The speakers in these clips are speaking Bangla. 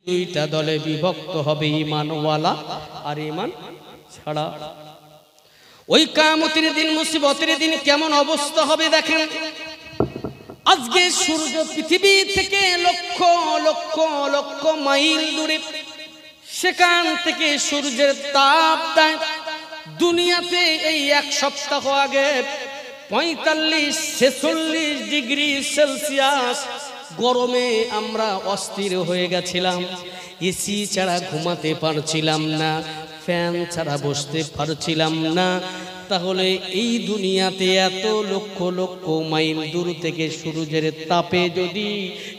দুইটা দলে বিভক্ত হবে, ঈমানওয়ালা আর ঈমান ছাড়া। ওই কিয়ামতের দিন, মুসিবতের দিন কেমন অবস্থা হবে দেখেন। আজকে সূর্য পৃথিবী থেকে লক্ষ লক্ষ লক্ষ মাইল দূরে, সেখান থেকে সূর্যের তাপ দেয় দুনিয়াতে। এই এক সপ্তাহ আগে 45-46 ডিগ্রি সেলসিয়াস গরমে আমরা অস্থির হয়ে গেছিলাম। এসি ছাড়া ঘুমাতে পারছিলাম না, ফ্যান ছাড়া বসতে পারছিলাম না। তাহলে এই দুনিয়াতে এত লক্ষ লক্ষ মাইল দূর থেকে সূর্যের তাপে যদি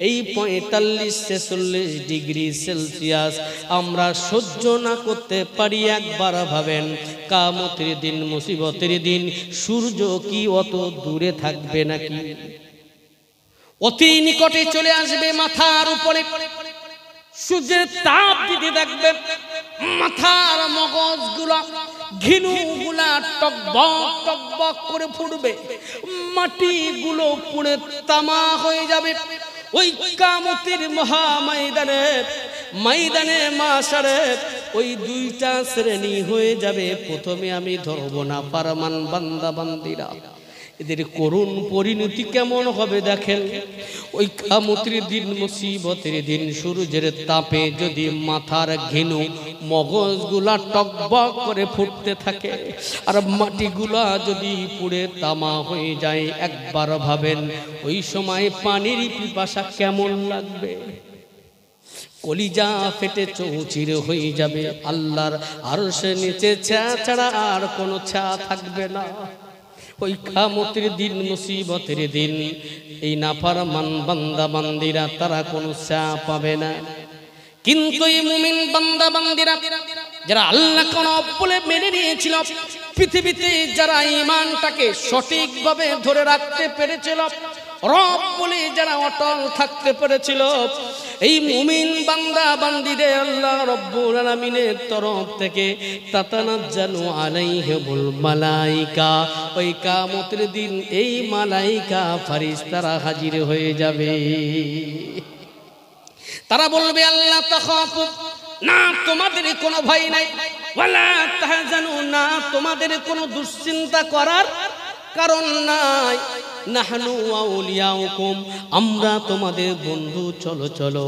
এই 45-46 ডিগ্রি সেলসিয়াস আমরা সহ্য না করতে পারি, একবার ভাবেন কিয়ামতের দিন, মুসিবতের দিন সূর্য কি অত দূরে থাকবে নাকি? অতি নিকটে চলে আসবে, মাথার উপরে সূর্যের তাপ দিতে দেখবে, মাথার মগজগুলা ঘিনুগুলা টকবক টকবক করে ফুটবে, মাটিগুলো পুড়ে তামা হয়ে যাবে। ওই কিয়ামতের মহা ময়দানে মাশারে ওই দুইটা শ্রেণী হয়ে যাবে। প্রথমে আমি ধরব না ফারমান বান্দা বান্দিরা, এদের করুণ পরিণতি কেমন হবে দেখেন। ওই কিয়ামতের দিন, মুসিবতের দিন সূর্যের তাপে যদি মাথার ঘিনু মগজগুলা টকবক করে ফুটতে থাকে আর মাটিগুলা যদি পুড়ে তামা হয়ে যায়, একবার ভাবেন ওই সময় পানির পিপাসা কেমন লাগবে। কলিজা ফেটে চৌচির হয়ে যাবে। আল্লাহর আরশের নিচে ছায়া ছাড়া আর কোনো ছায়া থাকবে না। ওই কিয়ামতের দিন, মুসিবতের দিন এই নাফরমান বান্দা বান্দিরা তারা কোনো ছায়া পাবে না। কিন্তু এই মুমিন বান্দা বান্দিরা যারা আল্লাহকে রব বলে মেনে নিয়েছিল, পৃথিবীতে যারা ঈমানটাকে সঠিকভাবে ধরে রাখতে পেরেছিল, রব বলে যারা অটল থাকতে পেরেছিল, এই মুমিন বান্দা বান্দিদের আল্লাহ রব্বুল আলামিনের তরফ থেকে তাতানাজ্জালু আলাইহিমুল মালাইকা, ওই কিয়ামতের দিন এই মালাইকা ফেরেশতারা হাজির হয়ে যাবে। তারা বলবে, আল্লাহ তাখাফু, না তোমাদের কোনো ভয় নাই, ওয়ালা তাহজানু, না তোমাদের কোনো দুশ্চিন্তা করার কারণ নাই, নাহনু আউলিয়াউকুম, আমরা তোমাদের বন্ধু। চলো চলো,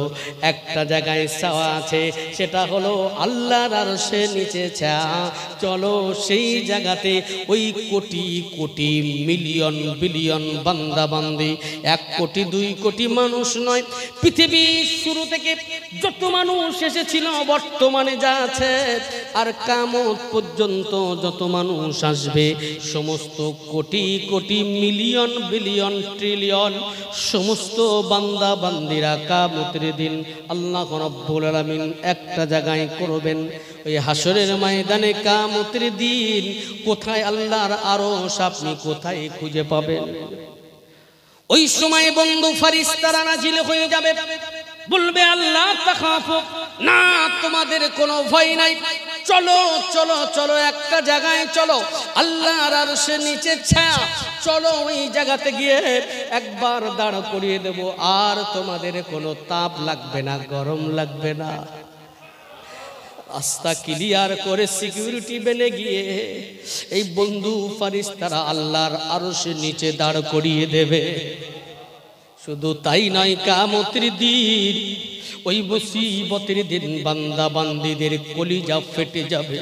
একটা জায়গায় ছায়া আছে, সেটা হলো আল্লাহর আরশের নিচে ছায়া। চলো সেই জায়গাতে ওই কোটি কোটি মিলিয়ন বিলিয়ন বান্দা বান্দি, 1 কোটি 2 কোটি মানুষ নয়, পৃথিবীর শুরু থেকে যত মানুষ এসেছিল, বর্তমানে যা আছে, আর কিয়ামত পর্যন্ত যত মানুষ আসবে, সমস্ত crore crore million billion trillion সমস্ত বান্দা বান্দিরা কিয়ামতের দিন আল্লাহ রাব্বুল আলামিন একটা জায়গায় করবেন। ওই হাসরের ময়দানে কিয়ামতের দিন কোথায় আল্লাহর আরশ আপনি কোথায় খুঁজে পাবেন? ওই সময় বন্ধু ফেরেশতারা নাজিল হয়ে যাবে, বলবে আল্লাহ তাখাফু, না তোমাদের কোনো ভয় নাই, চলো চলো চলো একটা জায়গায় চলো, আল্লাহর আরশের নিচে ছায়া, চলো ওই জায়গাতে গিয়ে একবার দাঁড় করিয়ে দেব, আর তোমাদের কোনো তাপ লাগবে না, গরম লাগবে না। রাস্তা ক্লিয়ার করে সিকিউরিটি বেনে গিয়ে এই বন্ধু ফেরেশতারা আল্লাহর আরশের নিচে দাঁড় করিয়ে দেবে। শুধু তাই নয়, কিয়ামতের দিন, ওই মুসিবতের দিন বান্দা বান্দিদের কলিজা ফেটে যাবে,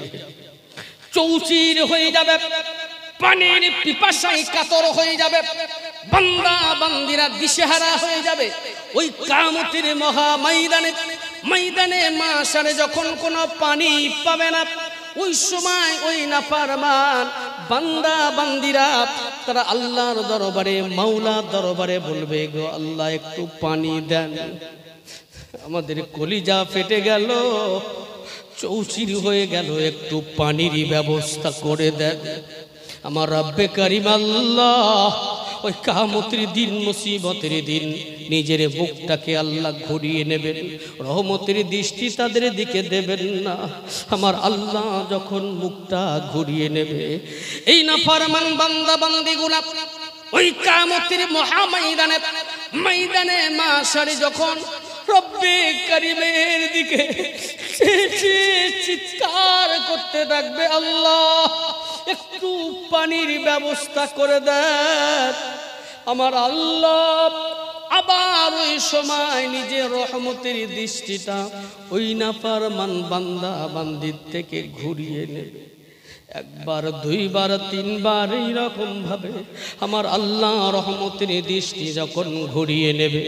চৌচির হয়ে যাবে, পানির পিপাসায় কাতর হয়ে যাবে, বান্দা বান্দিরা দিশেহারা হয়ে যাবে। ওই কিয়ামতের মহা ময়দানে মাশারে যখন কোনো পানি পাবে না, ওই সময় ওই নাফরমান বান্দা বান্দিরা তারা আল্লাহর দরবারে, মাওলার দরবারে বলবে, গো আল্লাহ একটু পানি দেন, আমাদের কলিজা ফেটে গেল, চৌচির হয়ে গেল, একটু পানির ব্যবস্থা করে দেন। আমার রব্বে কারীম আল্লাহ ওই কিয়ামতের দিন, মুসিবতের দিন নিজের বুকটাকে আল্লাহ ঘুরিয়ে নেবেন, রহমতের দৃষ্টি তাদের দিকে দেবেন না। আমার আল্লাহ যখন মুখটা ঘুরিয়ে নেবে, এই নাফরমান বান্দা বান্দিগুলা ওই কিয়ামতের মহা ময়দানে মাশারে যখন রব্বে কারিমের দিকে চিৎকার করতে থাকবে, আল্লাহ একটু পানির ব্যবস্থা করে দেন। আমার আল্লাহ আবার ওই সময় নিজের রহমতের দৃষ্টিটা ওই নাফরমান বান্দা বান্দির থেকে ঘুরিয়ে নেবে। একবার, দুইবার, তিনবার এইরকম ভাবে আমার আল্লাহ রহমতের দৃষ্টি যখন ঘুরিয়ে নেবে,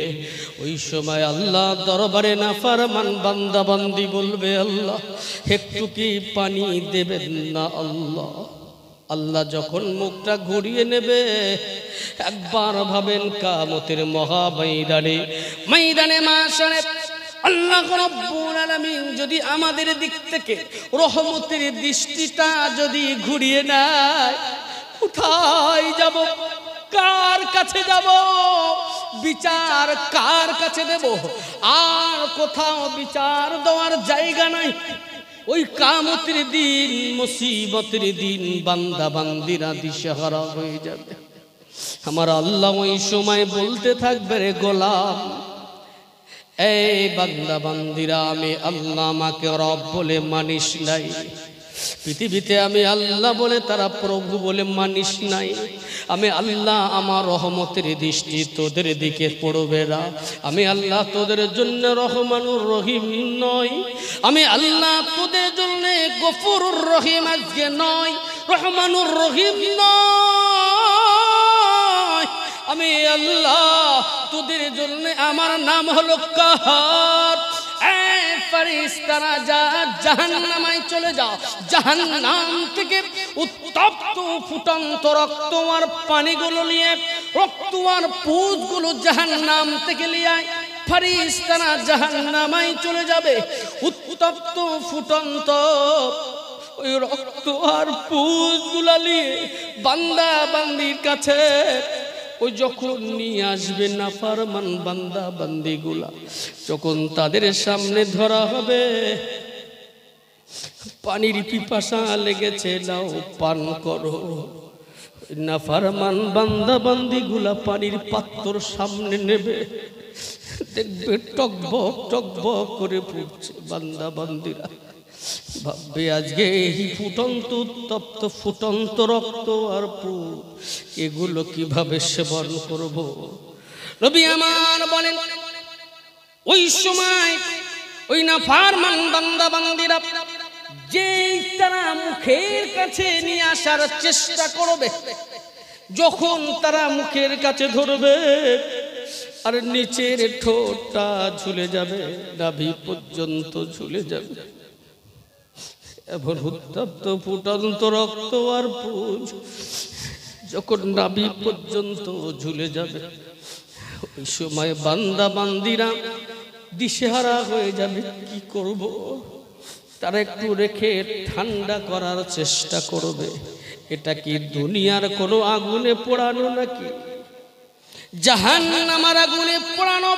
ওই সময় আল্লাহ দরবারে নাফরমান বান্দা বান্দি বলবে, আল্লাহ একটু কি পানি দেবেন না আল্লাহ। আল্লাহ যখন মুখটা ঘুরিয়ে নেবে, একবার ভাবেন কিয়ামতের ময়দানে মাশারে আল্লাহ রাব্বুল আলামিন যদি আমাদের দিক থেকে রহমতের দৃষ্টিটা যদি ঘুরিয়ে নেয়, কোথায় যাব, কার কাছে যাব, বিচার কার কাছে দেব? আর কোথাও বিচার দেওয়ার জায়গা নাই। ওই কিয়ামতের দিন, মুসিবতের দিন বান্দা বান্দিরা দিশেহারা হয়ে যাবে। আমার আল্লাহ ওই সময় বলতে থাকবে, রে গোলাম, এই বান্দা বান্দিরা, আমি আল্লাহ আমাকে রব বলে মানিস নাই, পৃথিবীতে আমি আল্লাহ বলে তারা প্রভু বলে মানিস নাই। আমি আল্লাহ আমার রহমতের দৃষ্টি তোদের দিকে পড়বে না। আমি আল্লাহ তোদের জন্য রহমানুর রহিম নয়। আমি আল্লাহ তোদের জন্য গফুরুর রহিম আজকে নয়, রহমানুর রহিম নয়। আমি আল্লাহ তোদের জন্য আমার নাম হলো কাহার। ফেরেশতারা যা জাহান্নামে চলে যাও, জাহান্নাম থেকে উত্তপ্ত ফুটন্ত রক্ত আর পানিগুলো নিয়ে, রক্ত আর পুঁজগুলো জাহান্নাম থেকে নিয়ে ফেরেশতারা জাহান্নামে চলে যাবে। উত্তপ্ত ফুটন্ত ওই রক্ত আর পুঁজগুলো নিয়ে বান্দা বান্দির কাছে ওই যখন নিয়ে আসবে নাফরমান বান্দা বান্দিগুলা, যখন তাদের সামনে ধরা হবে, পানির পিপাসা লেগেছে, নাও পান করো। নাফরমান বান্দা বান্দিগুলা পানির পাত্র সামনে নেবে, দেখবে টকবক টকবক করে ফুটছে। বান্দা বান্দিরা ভাববে, আজকে এই ফুটন্ত উত্তপ্ত ফুটন্ত রক্ত আর পুঁজ এগুলো কিভাবে সেবন করব? নবী আমার বলেন, ওই সময় ওই নাফরমান বান্দা বান্দিরা যে তারা মুখের কাছে নিয়ে আসার চেষ্টা করবে, যখন তারা মুখের কাছে ধরবে আর নিচের ঠোঁটটা ঝুলে যাবে, নাভি পর্যন্ত ঝুলে যাবে, এমন উত্তপ্ত ফুটন্ত রক্ত আর পুঁজ যখন নাভি পর্যন্ত ঝুলে যাবে, ওই সময় বান্দা বান্দিরা দিশেহারা হয়ে যাবে। কি করব? তারা একটু রেখে ঠান্ডা করার চেষ্টা করবে। এটা কি দুনিয়ার কোনো আগুনে পোড়ানো নাকি জাহান্নামের আগুনে পোড়ানো?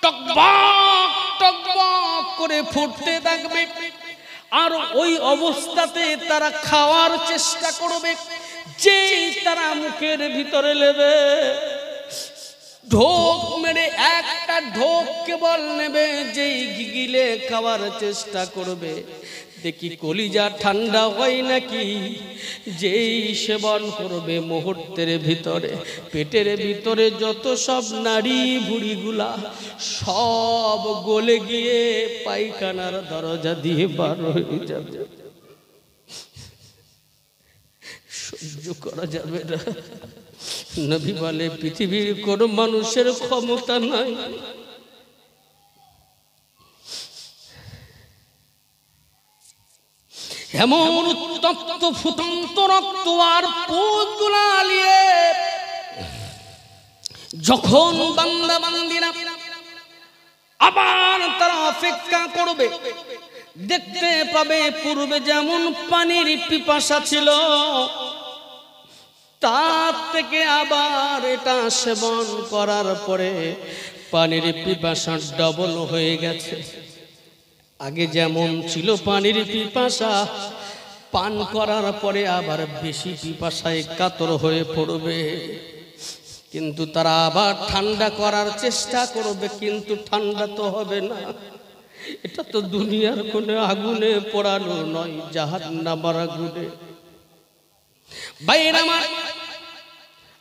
টকবক টকবক করে ফুটতে থাকবে, আর ওই অবস্থাতে তারা খাওয়ার চেষ্টা করবে। যেই তারা মুখের ভিতরে নেবে, ঢোক মেরে একটা ঢোক কেবল নেবে, যেই গিলে খাওয়ার চেষ্টা করবে, দেখি কলিজা ঠান্ডা হয় নাকি। যেই সেবন করবে, মুহূর্তের ভিতরে পেটের ভিতরে যত সব নাড়ি ভুড়িগুলা সব গলে গিয়ে পায়খানার দরজা দিয়ে বার হয়ে যাবে। সহ্য করা যাবে না। নবী বলে, পৃথিবীর কোন মানুষের ক্ষমতা নাই। এমন উত্তপ্ত ফুটন্ত রক্ত আর পুঁজগুলা নিয়ে যখন বান্দা বান্দিরা আবার তারা অপেক্ষা করবে, দেখতে পাবে পূর্বে যেমন পানির পিপাসা ছিল, তার থেকে আবার এটা সেবন করার পরে পানির পিপাসা ডবল হয়ে গেছে। আগে যেমন ছিল পানির পিপাসা, পান করার পরে আবার বেশি পিপাসায় কাতর হয়ে পড়বে। কিন্তু তারা আবার ঠান্ডা করার চেষ্টা করবে, কিন্তু ঠান্ডা তো হবে না। এটা তো দুনিয়ার কোনো আগুনে পোড়ানো নয়, জাহান্নামের আগুনে। বাইরে আমার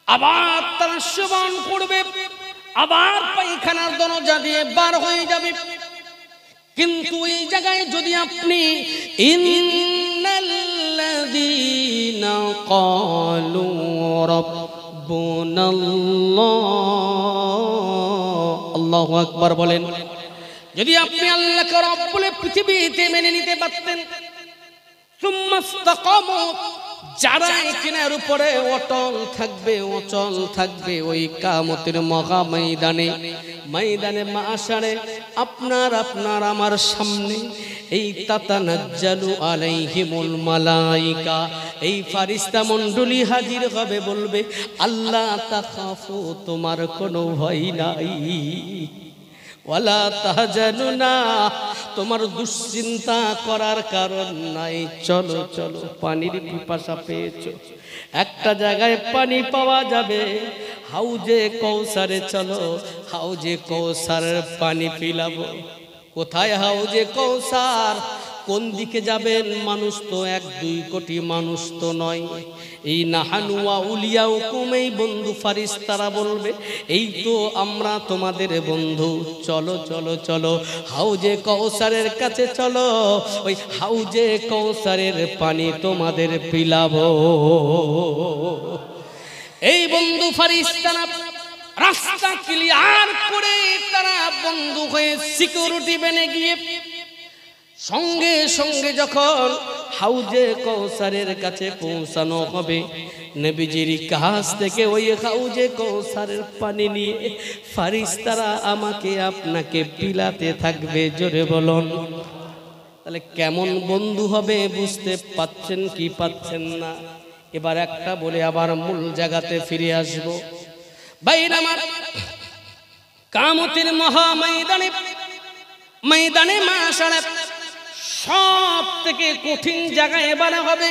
আবার তারা সেবন করবে, আবার পায়খানার দরজা দিয়ে বার হয়ে যাবে। কিন্তু এই জায়গায় যদি আপনি ইন্নাল্লাযীনা ক্বালু রাব্বুনাল্লাহ, আল্লাহু আকবার বলেন, যদি আপনি আল্লাহকে রব বলে পৃথিবীতে মেনে নিতে পারতেন, সুম্মাস্তাকামু, যারা কিনার উপরে অটল থাকবে ওই কিয়ামতের মহা ময়দানে, ময়দানে মাশারে আপনার আমার সামনে এই তাতানাজ্জালু আলাইহিমুল মালাইকা, এই ফারিস্তা মণ্ডলী হাজির হবে, বলবে আল্লাহ তাখাফু, তোমার কোনো ভয় নাই, ওয়ালা তাহজানুনা, তোমার দুশ্চিন্তা করার কারণ নাই। চলো চলো, পানির পিপাসা পেয়েছো, একটা জায়গায় পানি পাওয়া যাবে, হাউজে কৌসারে চলো, হাউজে কৌসারের পানি পিলাবো। কোথায় হাউজে কৌসার? কোন দিকে যাবেন? মানুষ তো 1-2 কোটি মানুষ তো নয়। এই নাহানু আউলিয়াউকুম, এই বন্ধু ফারিস্তারা বলবে এই তো আমরা তোমাদের বন্ধু, চলো চলো চলো, হাউজে কৌসারের কাছে চলো, ওই হাউজে কৌসারের পানি তোমাদের পিলাবো। এই বন্ধু ফারিস্তারা রাস্তা ক্লিয়ার করে তারা বন্ধু হয়ে সিকিউরিটি বেনে গিয়ে সঙ্গে সঙ্গে যখন হাউজে কৌসারের কাছে পৌঁছানো হবে, নবীজির কাছ থেকে ওই হাউজে কৌসারের পানি নিয়ে ফারিস্তারা আমাকে আপনাকে পিলাতে থাকবে। জোরে বলুন। তাহলে কেমন বন্ধু হবে বুঝতে পাচ্ছেন কি পাচ্ছেন না? এবার একটা বলে আবার মূল জায়গাতে ফিরে আসবো। ভাইরা আমার, কিয়ামতের মহা ময়দানে মাশারে সব থেকে কঠিন জায়গা এবারে হবে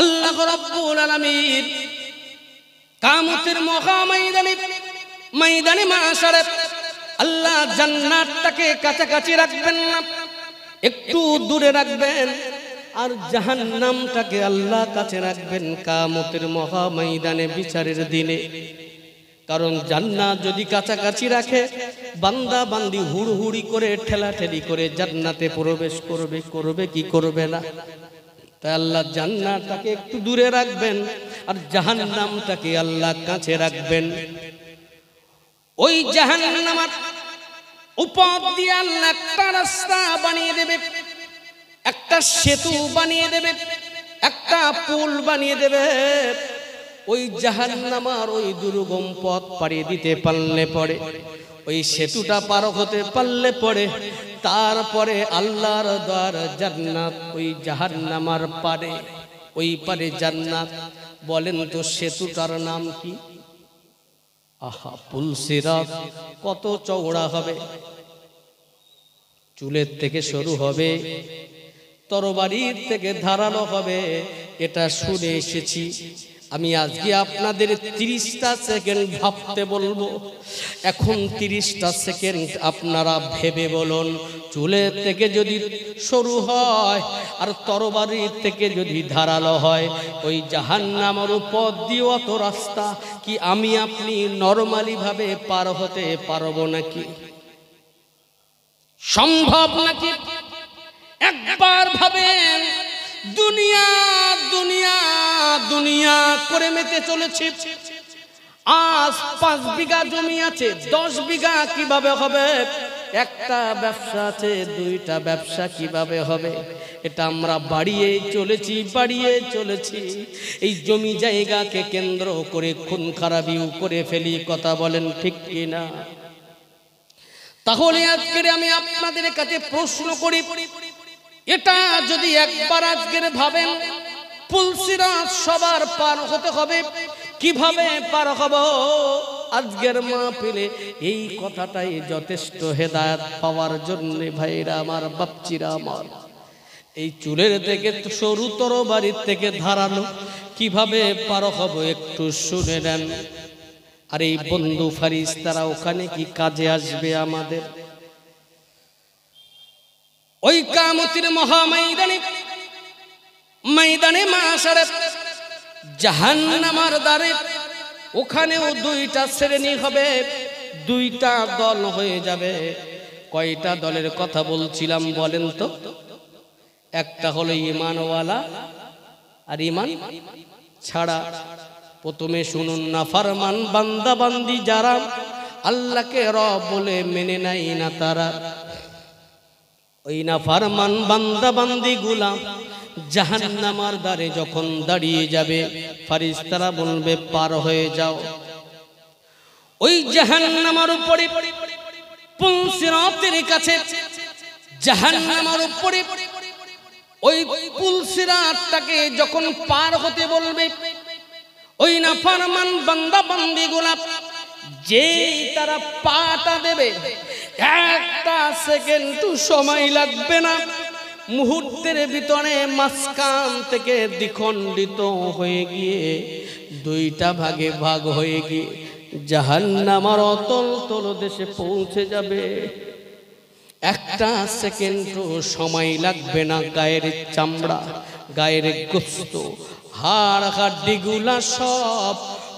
আল্লাহ রাব্বুল আলামিন। কিয়ামতের মহা ময়দানে মাশারে আল্লাহ জান্নাতটাকে কাছাকাছি রাখবেন না, একটু দূরে রাখবেন, আর জাহান্নামটাকে আল্লাহ কাছে রাখবেন কিয়ামতের মহা ময়দানে বিচারের দিনে। কারণ জান্নাত যদি কাছাকাছি রাখে, বান্দা বান্দি হুড়হুড়ি করে ঠেলাঠেলি করে জান্নাতে প্রবেশ করবে কি করবে না? তাই আল্লাহ জান্নাতটাকে একটু দূরে রাখবেন, আর জাহান্নামটাকে আল্লাহ কাছে রাখবেন। ওই জাহান্নামের উপর দিয়ে আল্লাহ একটা রাস্তা বানিয়ে দেবে, একটা সেতু বানিয়ে দেবে, একটা পুল বানিয়ে দেবে। ওই জাহান্নামের ওই দুর্গম পথ পাড়ি দিতে পারলে পরে, ওই সেতুটা পার হতে পারলে পরে, তারপরে আল্লাহর দ্বার জান্নাত, ওই জাহান্নামের পারে, ওই পারে জান্নাত। বলেন তো সেতুটার নাম কি? আহা, পুল সিরাত। কত চওড়া হবে? চুলের থেকে শুরু হবে, তরবারির থেকে ধারালো হবে। এটা শুনে এসেছি আমি। আজকে আপনাদের 30টা সেকেন্ড ভাবতে বলবো। এখন 30টা সেকেন্ড আপনারা ভেবে বলুন, চুলের থেকে যদি শুরু হয় আর তরবারির থেকে যদি ধারালো হয়, ওই জাহান্নামের উপর দিয়ে অত রাস্তা কি আমি আপনি নরমালি ভাবে পার হতে পারবো নাকি? সম্ভব নাকি? একবার ভাবেন, দুনিয়া দুনিয়া দুনিয়া করে মেতে চলেছে। আজ 5 বিঘা জমি আছে, 10 বিঘা কিভাবে হবে? একটা ব্যবসা আছে, 2টা ব্যবসা কিভাবে হবে? এটা আমরা বাড়িয়ে চলেছি। এই জমি জায়গাকে কেন্দ্র করে খুন খারাপিও করে ফেলি। কথা বলেন ঠিক কিনা? তাহলে আজকের আমি আপনাদের কাছে প্রশ্ন করি, এটা যদি একবার আজকের ভাবেন, পুল সিরাত সবার পার হতে হবে, কিভাবে পার হব? আজকের মাহফিলে এই কথাটাই যথেষ্ট হেদায়েত পাওয়ার জন্য। ভাইরা আমার, বাপচিরা আমার, এই চুলের থেকে সরু তরবারির থেকে ধারালো কিভাবে পার হব একটু শুনে নেন। আর এই বন্ধু ফারিস্তারা ওখানে কি কাজে আসবে আমাদের? ওই কিয়ামতের মহাময়দানে ময়দানে মাশারে জাহান্নামের দ্বারে ওখানেও দুইটা শ্রেণী হবে, দুইটা দল হয়ে যাবে। কয়টা দলের কথা বলছিলাম বলেন তো? একটা হলো ঈমানওয়ালা আর ঈমান ছাড়া। প্রথমে শুনুন, নাফরমান বান্দা বান্দি যারা আল্লাহকে রব বলে মেনে নাই না, তারা ওই নাফরমান বান্দা বান্দি গুলা জাহান্নামের দ্বারে যখন দাঁড়িয়ে যাবে, ফারিস্তারা বলবে পার হয়ে যাও। ওই জাহান্নামের উপরে পুলসিরাতের কাছে, জাহান্নামের উপরে ওই পুলসিরাতটাকে যখন পার হতে বলবে, ওই নাফরমান বান্দা বান্দি গুলা যেই তারা পাটা দেবে, একটা সেকেন্ড সময় লাগবে না, মুহূর্তের ভিতরে মাঝখান থেকে দ্বিখণ্ডিত হয়ে গিয়ে দুইটা ভাগে ভাগ হয়ে গিয়ে জাহান্নামের অতল তল দেশে পৌঁছে যাবে। একটা সেকেন্ড সময় লাগবে না, গায়ের চামড়া, গায়ের গোশত, হাড় হাড্ডিগুলা সব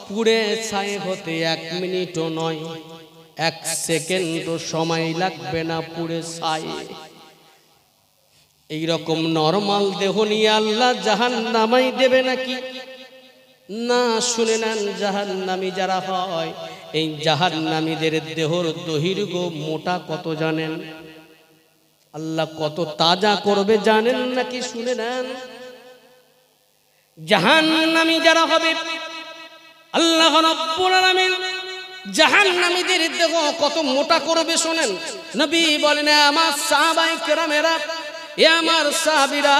পুড়ে ছাই হতে 1 মিনিটও নয়, 1 সেকেন্ড সময় লাগবে না পুড়ে ছাই। এইরকম নরমাল দেহ নিয়ে আল্লাহ জাহান্নামাই দেবে নাকি? না, শুনে নেন, জাহান্নামী যারা হয়, এই জাহান্নামীদের দেহর দৈর্ঘ্য মোটা কত জানেন? আল্লাহ কত তাজা করবে জানেন নাকি? শুনে নেন, জাহান্নামী যারা হবে আল্লাহ রাব্বুল আলামিন জাহান্নামীদের দেহ কত মোটা করবে শোনেন। নবী বলেন, আমার সাহাবায়ে কেরামেরা, এ আমার সাহাবীরা,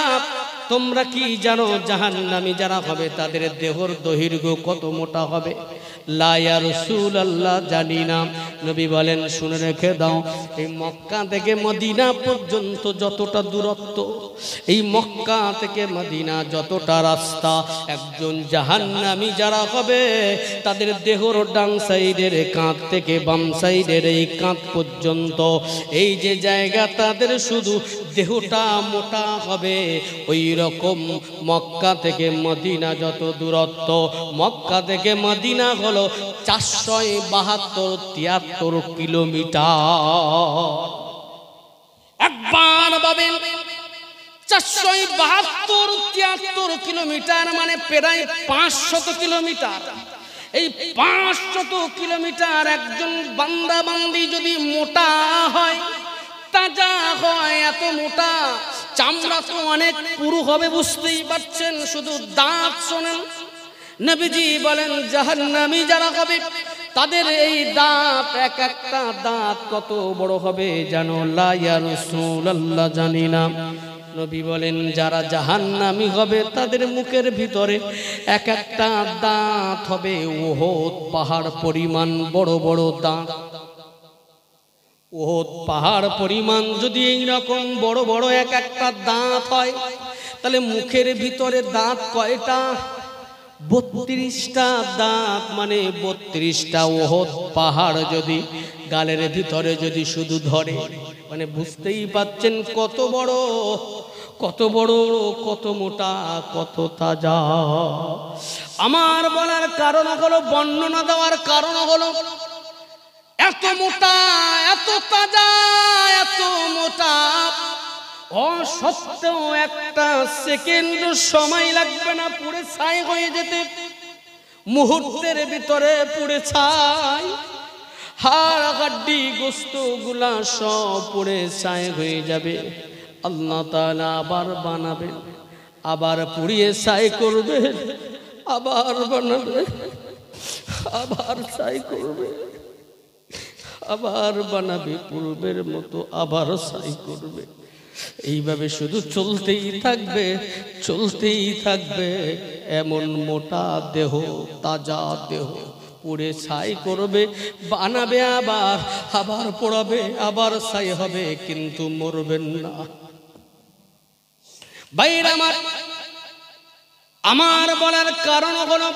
তোমরা কি জানো জাহান্নামী যারা হবে তাদের দেহর দৈর্ঘ্য কত মোটা হবে? লা ইয়া রাসূলুল্লাহ, জানি না। নবী বলেন, শুনে রেখে দাও, এই মক্কা থেকে মদিনা পর্যন্ত যতটা দূরত্ব, এই মক্কা থেকে মদিনা যতটা রাস্তা, একজন জাহান্নামী যারা হবে তাদের দেহর ডান সাইডের কাঁধ থেকে বাম সাইডের এই কাঁধ পর্যন্ত, এই যে জায়গা তাদের শুধু দেহটা মোটা হবে, ওই রকম মক্কা থেকে মদিনা যত দূরত্ব, মক্কা থেকে মদিনা হলো 472-73 কিলোমিটার। একবার ভাবেন, 472-73 কিলোমিটার মানে প্রায় 500 কিলোমিটার। এই 500 কিলোমিটার একজন বান্দা বান্দি যদি মোটা হয়, তাজা হয়, এত মোটা, চামড়া তো অনেক পুরু হবে, বুঝতেই পারছেন। শুধু দাঁত শোনেন, নবীজি বলেন জাহান্নামী যারা হবে তাদের এই দাঁত, এক একটা দাঁত কত বড় হবে জানো? লা ইয়া রাসূলুল্লাহ, জানি না। নবী বলেন, যারা জাহান্নামী হবে তাদের মুখের ভিতরে এক একটা দাঁত হবে উহুদ পাহাড় পরিমাণ বড় বড় দাঁত। উহুদ পাহাড় পরিমাণ যদি এইরকম বড় বড় এক একটা দাঁত হয়, তাহলে মুখের ভিতরে দাঁত কয়টা? 32টা দাঁত, মানে 32টা উহুদ পাহাড় যদি গালের ভিতরে যদি শুধু ধরে, মানে বুঝতেই পাচ্ছেন কত বড়, কত বড়, কত মোটা, কত তাজা। আমার বলার কারণ হলো, বর্ণনা দেওয়ার কারণ হলো, এত মোটা, এত তাজা, এত মোটা, অসত্ত্বেও একটা সেকেন্ড সময় লাগবে না পুড়ে ছাই হয়ে যেতে। মুহূর্তের ভিতরে পুড়ে ছাই, হাড় হাড্ডি গোশত গুলা সব পুড়ে ছাই হয়ে যাবে। আল্লাহ তাআলা আবার বানাবেন, আবার পুড়িয়ে ছাই করবে, আবার বানাবে, আবার ছাই করবে, আবার বানাবে, পূর্বের মতো আবার ছাই করবে। এইভাবে শুধু চলতেই থাকবে, চলতেই থাকবে। এমন মোটা দেহ, তাজা দেহ পুড়ে ছাই করবে, বানাবে, আবার আবার পোড়াবে, আবার ছাই হবে, কিন্তু মরবেন না। ভাইরা আমার বলার কারণ হলো,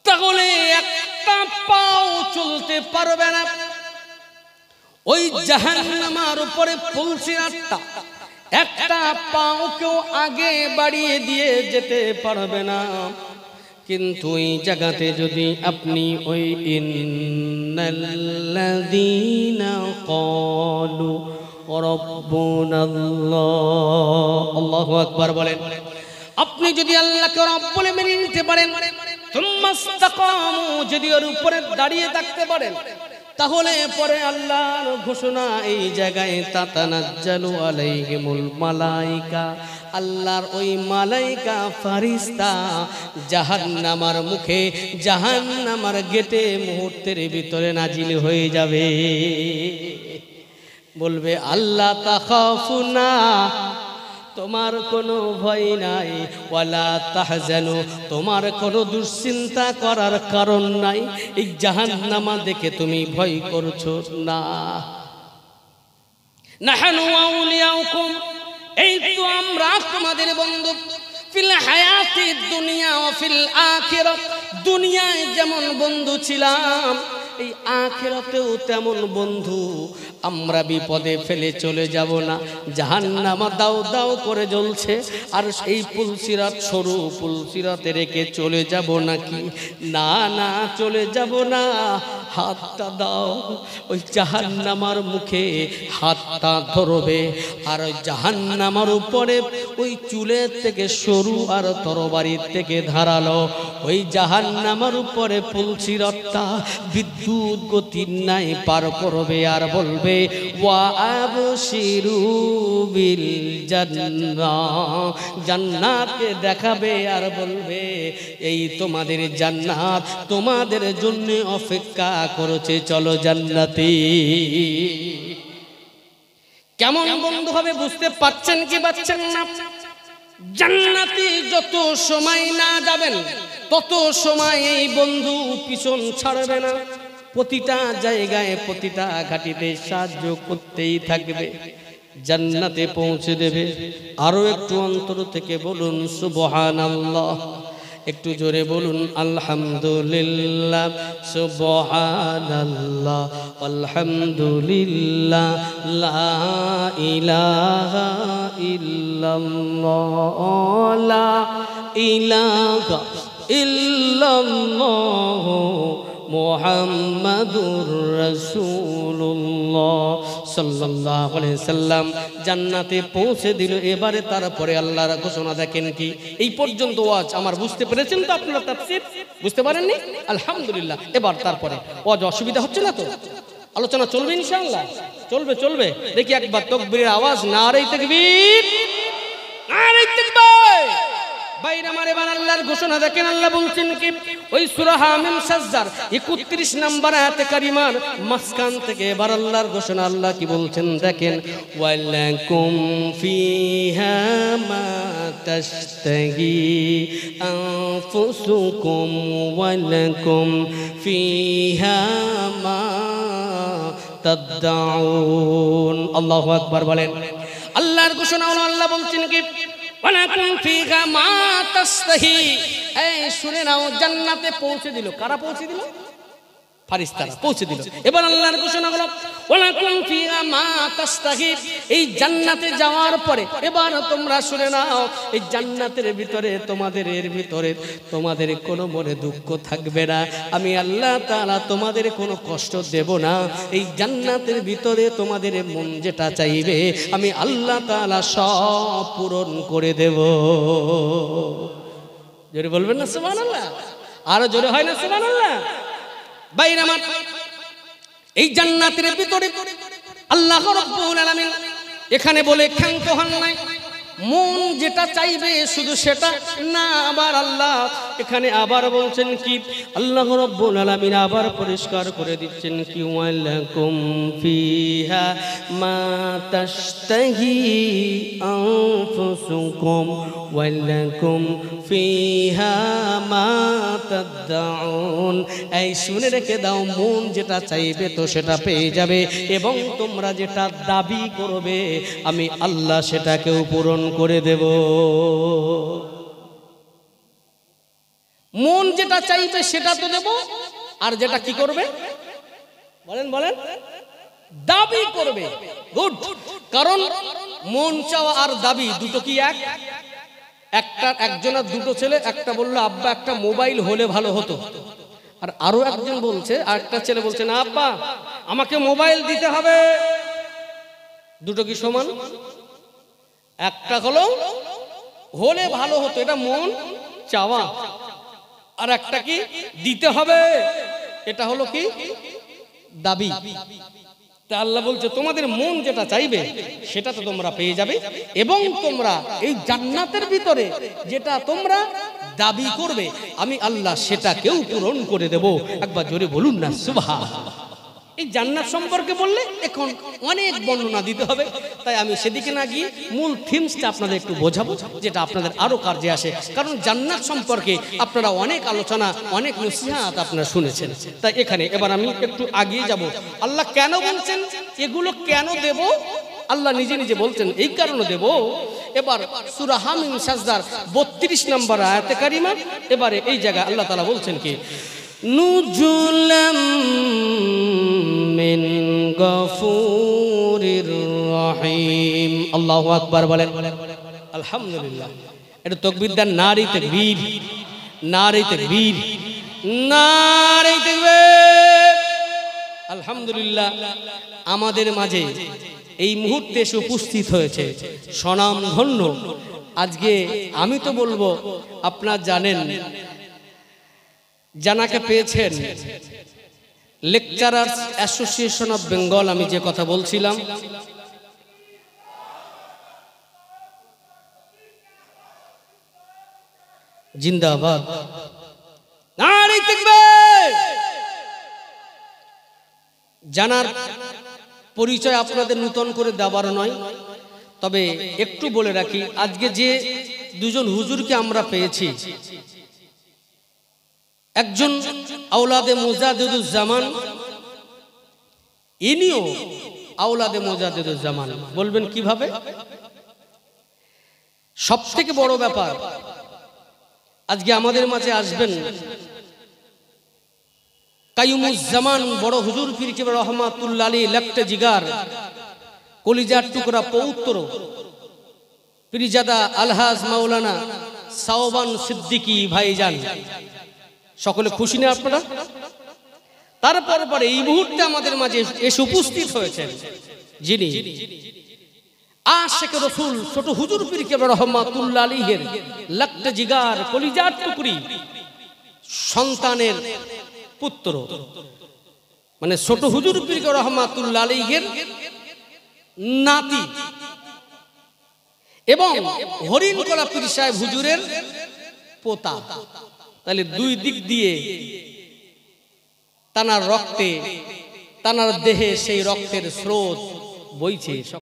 তাহলে একটা একটা পাও চলতে পারবে না। ওই জাহান্নামের উপরে পুলসিরাতটা একটা পাও কেউ আগে বাড়িয়ে দিয়ে যেতে পারবে না। কিন্তু ওই জায়গাতে যদি আপনি ওই ইন্নাল্লাযীনা ক্বালু রাব্বুনাল্লাহ, আল্লাহু আকবার বলেন, আপনি যদি আল্লাহকে রব বলে মেনে নিতে পারেন, সুম্মাস্তাকামু, যদি ওর উপরে দাঁড়িয়ে থাকতে পারেন, তাহলে পরে আল্লাহর ঘোষণা এই জায়গায় তাতানাজ্জালু আলাইহিমুল মালাইকা, আল্লাহর ওই মালাইকা ফারিস্তা জাহান্নামের মুখে জাহান্নামের গেটে মুহূর্তের ভিতরে নাজিল হয়ে যাবে। বলবে আল্লাহ তাখাফুনা, তোমার কোনো ভয় নাই, ওয়ালা তাহজানু, তোমার কোনো দুশ্চিন্তা করার কারণ নাই, এই জাহান্নামা দেখে তুমি ভয় করছো না। নাহানু আউলিয়াউকুম, এই তো আমরা তোমাদের বন্ধু, ফিল হায়াতিদ দুনিয়া ওয়া ফিল আখিরাত, দুনিয়ায় যেমন বন্ধু ছিলাম এই আখিরাতেও তেমন বন্ধু। আমরা বিপদে ফেলে চলে যাব না। জাহান্নাম দাও দাও করে জ্বলছে, আর এই পুলসিরাত সরু পুলসিরাতে রেখে চলে যাব নাকি? না না, চলে যাব না। হাতটা দাও, ওই জাহান্নামের মুখে হাতটা ধরবে, আর ওই জাহান্নামের উপরে ওই চুলের থেকে সরু আর তরবারির থেকে ধারালো ওই জাহান্নামের উপরে পুলসিরাতটা বিদ্যুৎ গতির নাই পার করবে, আর বলবে ওয়া আবশিরু বিল জান্নাহ, জান্নাতকে দেখাবে, আর বলবে এই তোমাদের জান্নাত তোমাদের জন্য অপেক্ষা করেছে, চলো জান্নাতে। কেমন বন্ধু হবে বুঝতে পারছেন কি পাচ্ছেন না? জান্নাতে যত সময় না যাবেন তত সময় এই বন্ধু পিছন ছাড়বে না। প্রতিটা জায়গায় প্রতিটা ঘাটিতে সাহায্য করতেই থাকবে, জান্নাতে পৌঁছে দেবে। আরো একটু অন্তর থেকে বলুন সুবহানাল্লাহ, একটু জোরে বলুন আলহামদুলিল্লাহ, সুবহানাল্লাহ, আলহামদুলিল্লাহ, লা ইলাহা ইল্লাল্লাহ, লা ইলাহা ইল্লাল্লাহ, মুহাম্মাদুর রাসূলুল্লাহ সাল্লাল্লাহু আলাইহি সাল্লাম জান্নাতে পৌঁছে দিল। এবারে তারপরে আল্লাহর ঘোষণা দেখেন কি? এই পর্যন্ত ওয়াজ আমার বুঝতে পেরেছেন তো আপনারা? তাফসীর বুঝতে পারেননি? আলহামদুলিল্লাহ। এবার তারপরে ওয়াজ অসুবিধা হচ্ছে না তো? আলোচনা চলবে ইনশাআল্লাহ? চলবে চলবে। দেখি একবার তাকবীরের আওয়াজ, নারে তাকবীর, নারে তাকবীর। বাইরে আমার এবার আল্লাহর ঘোষণা দেখেন। আল্লাহ বলছেন কি? ওই সূরা হামিম সাজদার 31 নম্বর আয়াতে কারিমার মাঝখান থেকে এবার আল্লাহর ঘোষণা। আল্লাহ কি বলছেন দেখেন, ওয়ালাকুম ফিহা মা তাশতাহি আনফুসুকুম ওয়ালাকুম ফিহা মা তাদউন। আল্লাহু আকবার বলেন। আল্লাহর ঘোষণা হলো, আল্লাহ বলছেন কি? ওয়ালাকুম ফিহা মা তাশতাহি। এই শুনে নাও, জান্নাতে পৌঁছে দিল। কারা পৌঁছে দিল? ফারিস্তারা পৌঁছে দিল। এবার আল্লাহর ঘোষণা হলো ওয়ালাকুম ফিহা মা তাশতাহি। এই জান্নাতে যাওয়ার পরে এবার তোমরা শুনে নাও, এই জান্নাতের ভিতরে তোমাদের এর ভিতরে তোমাদের কোনো মনে দুঃখ থাকবে না। আমি আল্লাহ তাআলা তোমাদের কোনো কষ্ট দেব না। এই জান্নাতের ভিতরে তোমাদের মন যেটা চাইবে আমি আল্লাহ তাআলা সব পূরণ করে দেব। জোরে বলবেন না সুবহানাল্লাহ? আরো জোরে হয় না সুবহানাল্লাহ? বাইরে আমার এই জান্নাতের ভিতরে আল্লাহ রাব্বুল আলামিন এখানে বলে ক্ষান্ত হন নাই। মন যেটা চাইবে শুধু সেটা না, আবার আল্লাহ এখানে আবার বলছেন কি? আল্লাহ রাব্বুল আলামিন আবার পরিষ্কার করে দিচ্ছেন কি? ওয়ালাকুম ফিহা মা তাশতাহি আনফুসুকুম ওয়ালাকুম ফিহা মা তাদউন। এই শুনে রেখে দাও, মন যেটা চাইবে তো সেটা পেয়ে যাবে, এবং তোমরা যেটা দাবি করবে আমি আল্লাহ সেটাকেও পূরণ করে দেব। মন যেটা চাইবে সেটা তো দেব, আর যেটা কি করবে বলেন বলেন, দাবি করবে। গুড, কারণ মন চাওয়া আর দাবি দুটো কি এক? একজনের দুটো ছেলে, একটা বললো আব্বা একটা মোবাইল হলে ভালো হতো, আর আরো একজন বলছে, আরেকটা ছেলে বলছে না আব্বা আমাকে মোবাইল দিতে হবে। দুটো কি সমান? একটা হলো হলে ভালো হতো, এটা মন চাওয়া, আর একটা কি দিতে হবে, এটা হলো কি দাবি। তা আল্লাহ বলছে তোমাদের মন যেটা চাইবে সেটা তো তোমরা পেয়ে যাবে, এবং তোমরা এই জান্নাতের ভিতরে যেটা তোমরা দাবি করবে আমি আল্লাহ সেটাকেও পূরণ করে দেব। একবার জোরে বলুন না সুবহানাল্লাহ। এই জান্নাত সম্পর্কে বললে এখন অনেক বর্ণনা দিতে হবে, তাই আমি সেদিকে না গিয়ে মূল থিমসটা আপনাদের একটু বোঝাবো, যেটা আপনাদের আরো কাজে আসে। কারণ জান্নাত সম্পর্কে আপনারা অনেক আলোচনা, অনেক নসিহত আপনারা শুনেছেন। তাই এখানে এবার আমি একটু আগিয়ে যাব। আল্লাহ কেন বলছেন এগুলো কেন দেব? আল্লাহ নিজে নিজে বলছেন এই কারণে দেব। এবার সূরা হামিম সাজদার 32 নম্বর আয়াতে কারিমা, এবারে এই জায়গায় আল্লাহ তাআলা বলছেন কি নুজুলাম মিন গফুরির রহিম। আল্লাহু আকবার বলেন আলহামদুলিল্লাহ। এটা তাকবীর দেন, নারী তাকবীর, নারী তাকবীর, নারী তাকবীর। আলহামদুলিল্লাহ, আমাদের মাঝে এই মুহূর্তে এসে উপস্থিত হয়েছে স্বনামধন্য, আজকে আমি তো বলবো আপনারা জানেন জানাকে পেয়েছেন লেকচারার্স অ্যাসোসিয়েশন অফ বেঙ্গল, আমি যে কথা বলছিলাম, জিন্দাবাদ, নারে তাকবীর। জানার পরিচয় আপনাদের নতুন করে দেওয়ার নয়, তবে একটু বলে রাখি আজকে যে দুজন হুজুরকে আমরা পেয়েছি, একজন আওলাদে মুজাদ্দিদুজ্জামান, ইনিও আওলাদে মুজাদ্দিদুজ্জামান। বলবেন কিভাবে? সব থেকে বড় ব্যাপার, আজকে আমাদের মাঝে আসবেন কাইয়ুমুজ্জামান বড় হুজুর পীর কেবলা রহমাতুল্লাহ আলাইহি, লাখটে জিগার, কলিজার টুকরা পৌত্র পীরজাদা আলহাজ মাওলানা সাওবান সিদ্দিকী ভাইজান। সকলে খুশি না আপনারা? তারপর পরে এই মুহূর্তে আমাদের মাঝে এসে উপস্থিত হয়েছেন যিনি আশিক রাসূল ছোট হুজুর পীর কেবলা রহমাতুল্লাহ আলাইহির লাখটে জিগার, কলিজার টুকরি সন্তানের পুত্র, মানে ছোট হুজুর পীর কেবলা রহমাতুল্লাহ আলাইহির নাতি, এবং হরিণকলা পীর সাহেব হুজুরের পোতা। তাহলে দুই দিক দিয়ে তানার রক্তে, তানার দেহে সেই রক্তের স্রোত বইছে।